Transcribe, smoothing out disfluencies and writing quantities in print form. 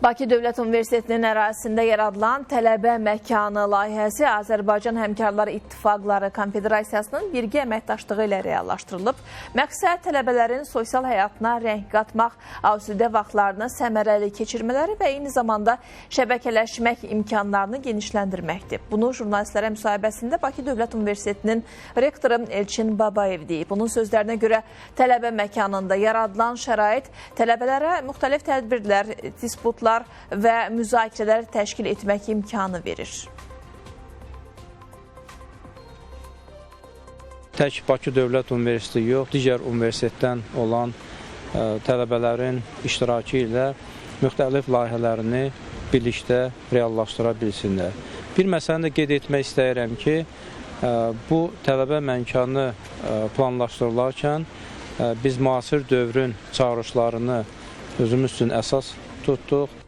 Bakı Dövlət Universitetinin ərazisində yaradılan tələbə məkanı layihəsi Azərbaycan Həmkarları İttifaqları Konfederasiyasının birgə əməkdaşlığı ilə reallaşdırılıb. Məqsəd tələbələrin sosial həyatına rəng qatmaq, asudə vaxtlarını səmərəli keçirmələri və eyni zamanda şəbəkələşmək imkanlarını genişləndirməkdir. Bunu jurnalistlərə müsahibəsində Bakı Dövlət Universitetinin rektoru Elçin Babayev deyib. Bunun sözlərinə görə tələbə məkanında yaradılan şərait tələbələrə müxtəlif tədbirlər, disputlar və müzakirələr təşkil etmək imkanı verir. Tək Bakı Dövlət Universiteti yox, digər universitetdən olan tələbələrin iştirakı ilə müxtəlif layihələrini birlikdə reallaşdıra bilsinlər. Bir məsələni də qeyd etmək istəyirəm ki, bu tələbə məkanı planlaşdırılarkən biz müasir dövrün çağırışlarını özümüz üçün əsas tutduq.